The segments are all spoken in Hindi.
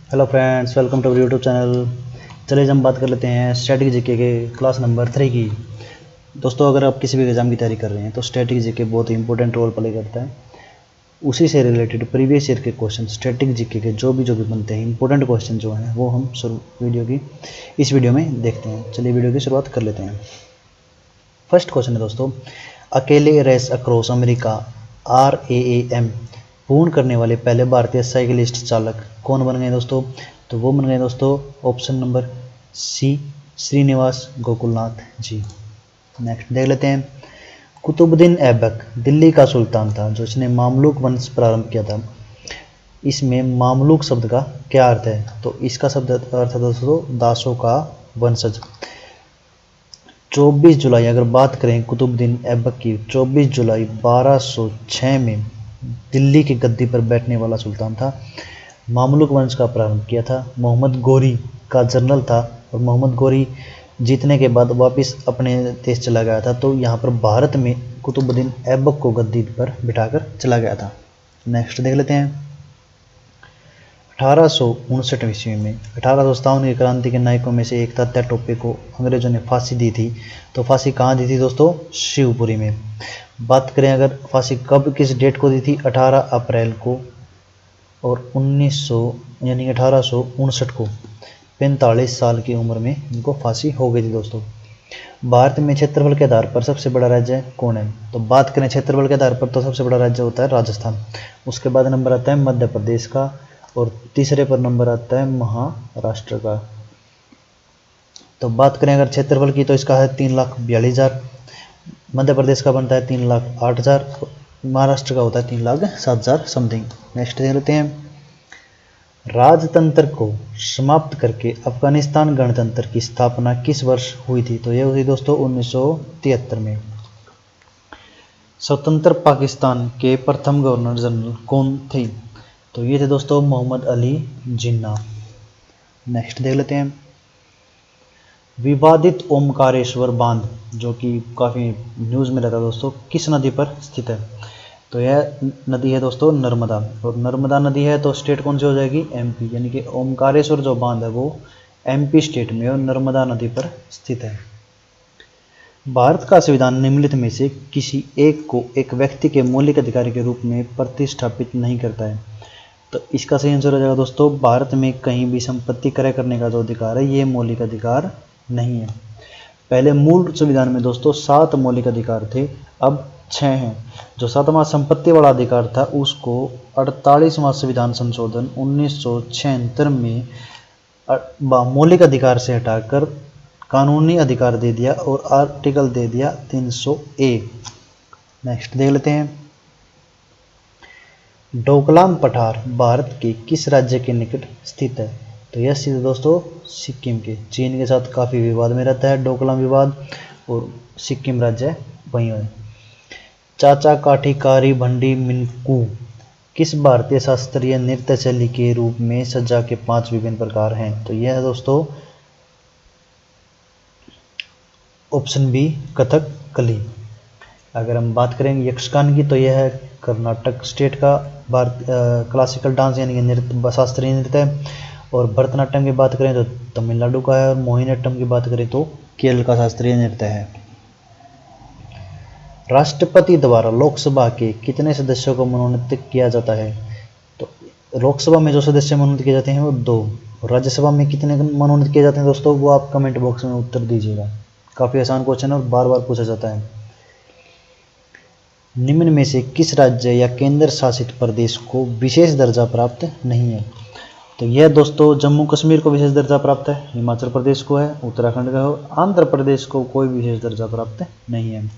Hello friends, welcome to YouTube channel. चलिए हम बात कर लेते हैं स्टैटिक जीके के क्लास नंबर 3 की। दोस्तों, अगर आप किसी भी एग्ज़ाम की तैयारी कर रहे हैं तो स्टैटिक जीके बहुत ही इंपॉर्टेंट रोल प्ले करता है। उसी से रिलेटेड प्रीवियस ईयर के क्वेश्चन स्टैटिक जीके के जो भी बनते हैं इंपॉर्टेंट क्वेश्चन जो हैं वो हम इस वीडियो में देखते हैं। चलिए वीडियो की शुरुआत कर लेते हैं। फर्स्ट क्वेश्चन है दोस्तों, अकेले रेस अक्रॉस अमेरिका RAAM पूर्ण करने वाले पहले भारतीय साइकिलिस्ट चालक कौन बन गए दोस्तों? तो वो बन गए दोस्तों option number C, Srinivas Gokulnath ji. Next देख लेते हैं, कुतुबुद्दीन ऐबक दिल्ली का सुल्तान था जो इसने मामलुक वंश प्रारंभ किया था। इसमें मामलुक शब्द का क्या अर्थ है? तो इसका शब्द अर्थ है दोस्तों दासों का वंशज। 24 जुलाई, अगर बात करें कुतुबुद्दीन ऐबक की, 24 जुलाई 1206 में दिल्ली की गद्दी पर बैठने वाला सुल्तान था। मामलुक वंश का प्रारंभ किया था। मोहम्मद गोरी का जनरल था और मोहम्मद गोरी जीतने के बाद वापस अपने देश चला गया था। तो यहाँ पर भारत में कुतुबुद्दीन ऐबक को गद्दी पर बिठाकर चला गया था। नेक्स्ट देख लेते हैं, 1859 ईस्वी में 1857 की क्रांति के नायकों में से एक था त्या टोपे को अंग्रेजों ने फांसी दी थी। तो फांसी कहाँ दी थी दोस्तों? शिवपुरी में। बात करें अगर फांसी कब किस डेट को दी थी? 18 अप्रैल को, और 1900 यानी 1859 को 45 साल की उम्र में इनको फांसी हो गई थी दोस्तों। भारत में क्षेत्रफल के आधार पर सबसे बड़ा राज्य कौन है? तो बात करें क्षेत्रफल के आधार पर तो सबसे बड़ा राज्य होता है राजस्थान। उसके बाद नंबर आता है मध्य प्रदेश का, और तीसरे पर नंबर आता है महाराष्ट्र का। तो बात करें अगर क्षेत्रफल की तो इसका है 3,42,000, मध्य प्रदेश का बनता है 3,08,000, महाराष्ट्र का होता है 3,07,000 समथिंग। नेक्स्ट देख लेते हैं, राजतंत्र को समाप्त करके अफगानिस्तान गणतंत्र की स्थापना किस वर्ष हुई थी? तो यह हुई दोस्तों 1973 में। स्वतंत्र पाकिस्तान के प्रथम गवर्नर जनरल कौन थे? तो ये थे दोस्तों मोहम्मद अली जिन्ना। नेक्स्ट देख लेते हैं, विवादित ओमकारेश्वर बांध जो कि काफ़ी न्यूज़ में रहता है दोस्तों, किस नदी पर स्थित है? तो यह नदी है दोस्तों नर्मदा, और नर्मदा नदी है तो स्टेट कौन सी हो जाएगी? MP, यानी कि ओमकारेश्वर जो बांध है वो MP स्टेट में और नर्मदा नदी पर स्थित है। भारत का संविधान निम्नलिखित में से किसी एक को एक व्यक्ति के मौलिक अधिकार के रूप में प्रतिष्ठापित नहीं करता है। तो इसका सही आंसर हो जाएगा दोस्तों, भारत में कहीं भी संपत्ति क्रय करने का जो अधिकार है ये मौलिक अधिकार नहीं है। पहले मूल संविधान में दोस्तों 7 मौलिक अधिकार थे, अब 6 हैं। जो 7वां संपत्ति वाला अधिकार था उसको 48वां संविधान संशोधन 1976 में मौलिक अधिकार से हटाकर कानूनी अधिकार दे दिया और आर्टिकल दे दिया 300A। नेक्स्ट देख लेते हैं, डोकलाम पठार भारत के किस राज्य के निकट स्थित है? तो यह स्थित दोस्तों सिक्किम के। चीन के साथ काफ़ी विवाद में रहता है डोकलाम विवाद, और सिक्किम राज्य वहीं है। चाचा काठी कारी भंडी मिनकू किस भारतीय शास्त्रीय नृत्य शैली के रूप में सज्जा के 5 विभिन्न प्रकार हैं? तो यह है दोस्तों ऑप्शन बी, कथकली। अगर हम बात करेंगे यक्षगान की तो यह है कर्नाटक स्टेट का क्लासिकल डांस यानी कि नृत्य, शास्त्रीय नृत्य है। और भरतनाट्यम की बात करें तो तमिलनाडु का है, और मोहिनीअट्टम की बात करें तो केरल का शास्त्रीय नृत्य है। राष्ट्रपति द्वारा लोकसभा के कितने सदस्यों को मनोनीत किया जाता है? तो लोकसभा में जो सदस्य मनोनीत किए जाते हैं वो 2, और राज्यसभा में कितने मनोनीत किए जाते हैं दोस्तों वो आप कमेंट बॉक्स में उत्तर दीजिएगा। काफ़ी आसान क्वेश्चन है और बार बार पूछा जाता है। निम्न में से किस राज्य या केंद्र शासित प्रदेश को विशेष दर्जा प्राप्त नहीं है? तो यह दोस्तों जम्मू कश्मीर को विशेष दर्जा प्राप्त है, हिमाचल प्रदेश को है, उत्तराखंड का हो, आंध्र प्रदेश को कोई विशेष दर्जा प्राप्त नहीं है।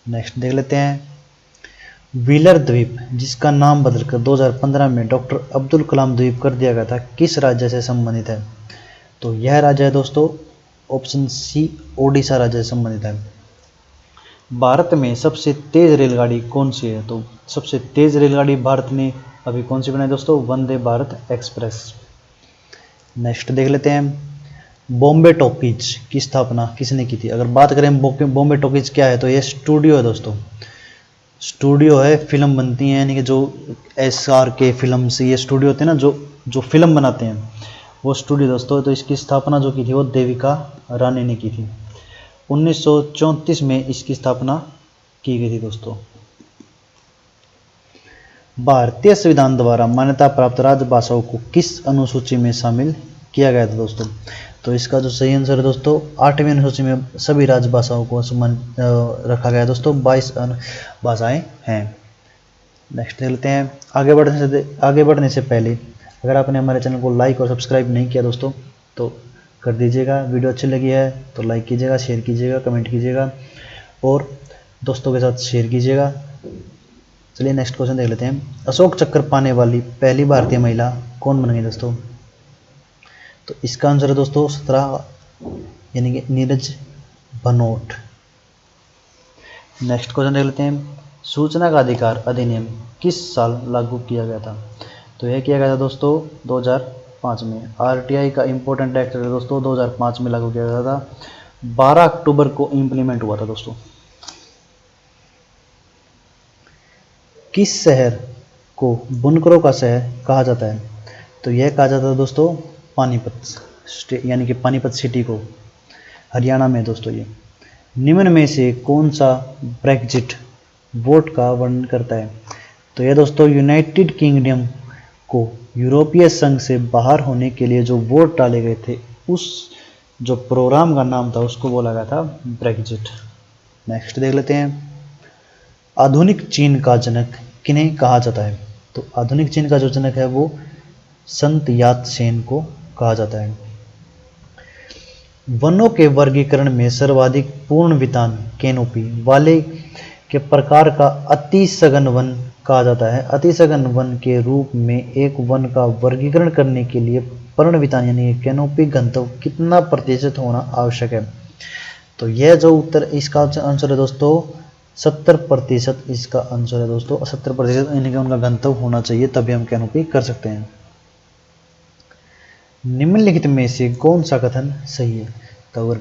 नेक्स्ट देख लेते हैं, व्हीलर द्वीप जिसका नाम बदलकर 2015 में डॉक्टर अब्दुल कलाम द्वीप कर दिया गया था किस राज्य से संबंधित है? तो यह राज्य है दोस्तों ऑप्शन सी, ओडिशा राज्य से संबंधित है। भारत में सबसे तेज रेलगाड़ी कौन सी है? तो सबसे तेज रेलगाड़ी भारत ने अभी कौन सी बनाई दोस्तों? वंदे भारत एक्सप्रेस। नेक्स्ट देख लेते हैं, बॉम्बे टॉकीज की स्थापना किसने की थी? अगर बात करें बॉम्बे टॉकीज क्या है तो यह स्टूडियो है दोस्तों। स्टूडियो है, फिल्म बनती है, यानी कि जो SRK फिल्म्स, ये स्टूडियो होते हैं ना, जो फिल्म बनाते हैं, वो स्टूडियो दोस्तों। तो इसकी स्थापना जो की थी वो देविका रानी ने की थी। 1934 में इसकी स्थापना की गई थी दोस्तों। भारतीय संविधान द्वारा मान्यता प्राप्त राजभाषाओं को किस अनुसूची में शामिल किया गया था दोस्तों? तो इसका जो सही आंसर है दोस्तों, 8वीं अनुसूची में सभी राजभाषाओं को रखा गया है दोस्तों। 22 भाषाएं हैं। नेक्स्ट देख लेते हैं। आगे बढ़ने से पहले अगर आपने हमारे चैनल को लाइक और सब्सक्राइब नहीं किया दोस्तों तो कर दीजिएगा। वीडियो अच्छी लगी है तो लाइक कीजिएगा, शेयर कीजिएगा, कमेंट कीजिएगा और दोस्तों के साथ शेयर कीजिएगा। चलिए नेक्स्ट क्वेश्चन देख लेते हैं। अशोक चक्र पाने वाली पहली भारतीय महिला कौन बन गई दोस्तों? तो इसका आंसर है दोस्तों 17, यानी कि नीरज भनोट। नेक्स्ट क्वेश्चन देख लेते हैं। सूचना का अधिकार अधिनियम किस साल लागू किया गया था? तो यह किया गया था दोस्तों 2005 में। RTI का इंपॉर्टेंट एक्ट है दोस्तों, 2005 में लागू किया गया था। 12 अक्टूबर को इम्प्लीमेंट हुआ था दोस्तों। किस शहर को बुनकरों का शहर कहा जाता है? तो यह कहा जाता है दोस्तों पानीपत, यानी कि पानीपत सिटी को, हरियाणा में दोस्तों। ये निम्न में से कौन सा ब्रेक्जिट वोट का वर्णन करता है? तो यह दोस्तों यूनाइटेड किंगडम को यूरोपीय संघ से बाहर होने के लिए जो वोट डाले गए थे, उस जो प्रोग्राम का नाम था उसको बोला गया था ब्रेक्जिट। नेक्स्ट देख लेते हैं। आधुनिक चीन का जनक किन्हें कहा जाता है? तो आधुनिक चीन का जो जनक है वो संत यात सेन को कहा जाता है। वनों के वर्गीकरण में सर्वाधिक पूर्ण वितान कैनोपी वाले के प्रकार का अति सघन वन कहा जाता है। अति सघन वन के रूप में एक वन का वर्गीकरण करने के लिए पर्णवितान यानी कैनोपी घनत्व कितना प्रतिशत होना आवश्यक है? तो यह जो उत्तर इसका आंसर है दोस्तों 70%। इसका आंसर है दोस्तों 70%, यानी कि उनका घनत्व होना चाहिए, तभी हम कैनोपी कर सकते हैं। निम्नलिखित में से कौन सा कथन सही है? तो अगर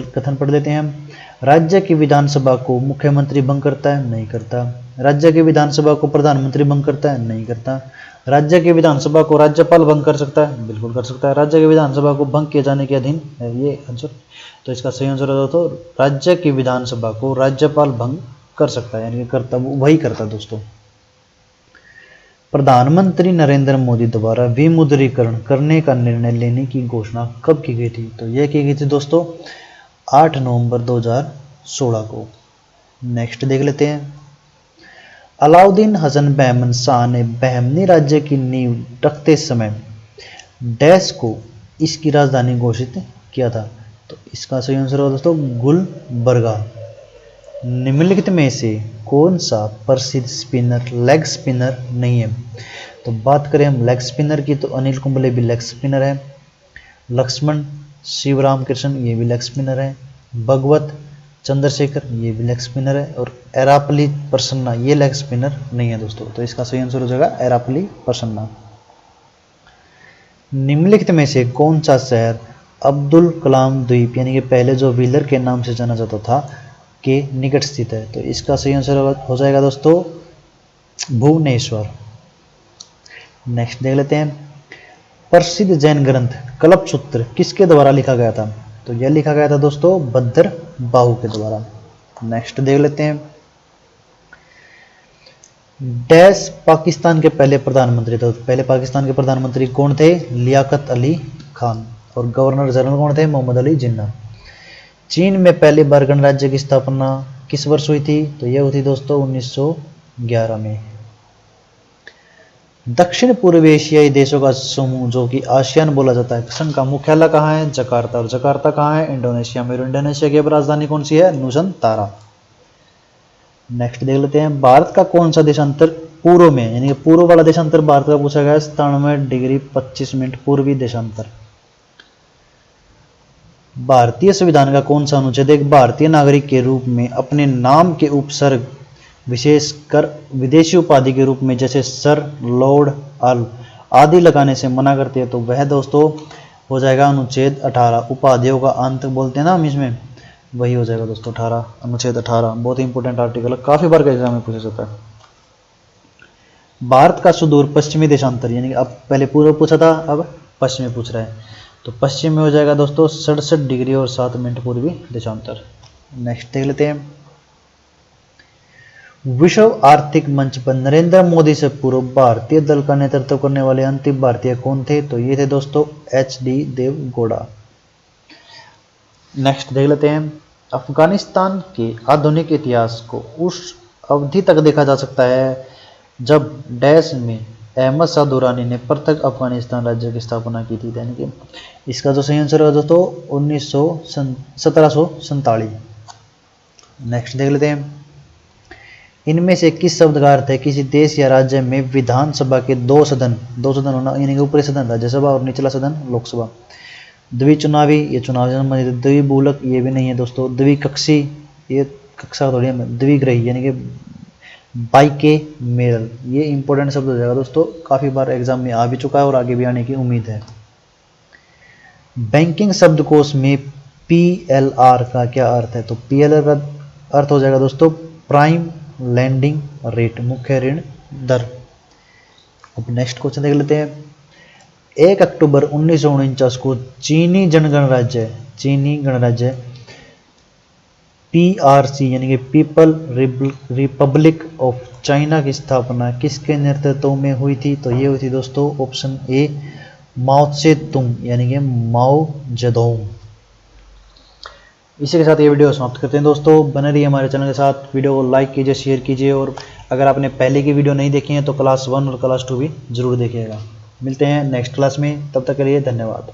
कथन पढ़ लेते हैं हम। राज्य की विधानसभा को मुख्यमंत्री भंग करता है? नहीं करता। राज्य की विधानसभा को प्रधानमंत्री भंग करता है? नहीं करता। राज्य की विधानसभा को राज्यपाल भंग कर सकता है? बिल्कुल कर सकता है। राज्य की विधानसभा को भंग किए जाने के अधीन है ये आंसर। तो इसका सही आंसर है दोस्तों राज्य की विधानसभा को राज्यपाल भंग कर सकता है, यानी कि करता वही करता दोस्तों। प्रधानमंत्री नरेंद्र मोदी द्वारा विमुद्रीकरण करने का निर्णय लेने की घोषणा कब की गई थी? तो यह की गई थी दोस्तों 8 नवंबर 2016 को। नेक्स्ट देख लेते हैं। अलाउद्दीन हसन बहमन शाह ने बहमनी राज्य की नींव रखते समय डैश को इसकी राजधानी घोषित किया था? तो इसका सही आंसर होगा दोस्तों गुलबर्गा। निम्नलिखित में से कौन सा प्रसिद्ध स्पिनर लेग स्पिनर नहीं है? तो बात करें हम लेग स्पिनर की तो अनिल कुंबले भी लेग स्पिनर है, लक्ष्मण शिवराम कृष्ण ये भी लेग स्पिनर है, भगवत चंद्रशेखर ये भी लेग स्पिनर है और एरापली प्रसन्ना ये लेग स्पिनर नहीं है दोस्तों। तो इसका सही आंसर हो जाएगा एरापली प्रसन्ना। निम्नलिखित में से कौन सा शहर अब्दुल कलाम द्वीप यानी कि पहले जो व्हीलर के नाम से जाना जाता था के निकट स्थित है? तो इसका सही आंसर हो जाएगा दोस्तों भुवनेश्वर। नेक्स्ट देख लेते हैं। प्रसिद्ध जैन ग्रंथ कल्पसूत्र किसके द्वारा लिखा गया था? तो यह लिखा गया था दोस्तों भद्र बाहु के द्वारा। नेक्स्ट देख लेते हैं। डैश पाकिस्तान के पहले प्रधानमंत्री थे? पहले पाकिस्तान के प्रधानमंत्री कौन थे? लियाकत अली खान। और गवर्नर जनरल कौन थे? मोहम्मद अली जिन्ना। चीन में पहली बार गणराज्य की स्थापना किस वर्ष हुई थी? तो यह हुई थी दोस्तों 1911 में। दक्षिण पूर्व एशियाई देशों का समूह जो कि आसियान बोला जाता है, संघ का मुख्यालय कहाँ है? जकार्ता। और जकार्ता कहाँ है? इंडोनेशिया में। और इंडोनेशिया की राजधानी कौन सी है? नुसंतारा। नेक्स्ट देख लेते हैं। भारत का कौन सा देशांतर पूर्व में, यानी कि पूर्व वाला देशांतर भारत का पूछा गया है 97 डिग्री 25 मिनट पूर्वी देशांतर। भारतीय संविधान का कौन सा अनुच्छेद एक भारतीय नागरिक के रूप में अपने नाम के उपसर्ग विशेषकर विदेशी उपाधि के रूप में जैसे सर, लॉर्ड, अल आदि लगाने से मना करती है? तो वह दोस्तों हो जाएगा अनुच्छेद 18। उपाधियों का अंत बोलते हैं ना हम इसमें, वही हो जाएगा दोस्तों 18, अनुच्छेद 18। बहुत ही इंपॉर्टेंट आर्टिकल है, काफ़ी बार एग्जाम में पूछा जाता है। भारत का सुदूर पश्चिमी देशांतर, यानी कि अब पहले पूर्व पूछा था, अब पश्चिमी पूछ रहा है। तो पश्चिम में हो जाएगा दोस्तों 67 डिग्री और 7 मिनट पूर्वी देशांतर। नेक्स्ट देख लेते हैं। विश्व आर्थिक मंच पर नरेंद्र मोदी से पूर्व भारतीय दल का नेतृत्व करने वाले अंतिम भारतीय कौन थे? तो ये थे दोस्तों HD देवगौड़ा। नेक्स्ट देख लेते हैं। अफगानिस्तान के आधुनिक इतिहास को उस अवधि तक देखा जा सकता है जब डैश में अहमद शाह दुरानी ने पृथक अफगानिस्तान राज्य की स्थापना की थी, यानी कि इसका जो सही आंसर है दोस्तों 1747। नेक्स्ट देख लेते हैं। इनमें से किस शब्द का अर्थ है किसी देश या राज्य में विधानसभा के दो सदन होना, यानी कि ऊपरी सदन राज्यसभा और निचला सदन लोकसभा। द्विचुनावी, ये चुनाव से संबंधित। द्विबहुलक, ये भी नहीं है दोस्तों। द्विकक्षी, ये कक्षा थोड़ी है। द्विग्रही, यानी कि बाइके मेरल, ये इंपॉर्टेंट शब्द हो जाएगा दोस्तों, काफ़ी बार एग्जाम में आ भी चुका है और आगे भी आने की उम्मीद है। बैंकिंग शब्दकोश में PLR का क्या अर्थ है? तो PLR का अर्थ हो जाएगा दोस्तों प्राइम लैंडिंग रेट, मुख्य ऋण दर। अब नेक्स्ट क्वेश्चन देख लेते हैं। 1 अक्टूबर 1949 को चीनी गणराज्य PRC, यानी कि पीपल रिपब्लिक ऑफ चाइना की स्थापना किसके नेतृत्व में हुई थी? तो ये हुई थी दोस्तों ऑप्शन A माओ त्से तुंग, यानी कि माओ जेडोंग। इसी के साथ ये वीडियो समाप्त करते हैं दोस्तों। बने रहिए हमारे चैनल के साथ, वीडियो को लाइक कीजिए, शेयर कीजिए, और अगर आपने पहले की वीडियो नहीं देखी है तो क्लास 1 और क्लास 2 भी जरूर देखिएगा। मिलते हैं नेक्स्ट क्लास में, तब तक के लिए धन्यवाद।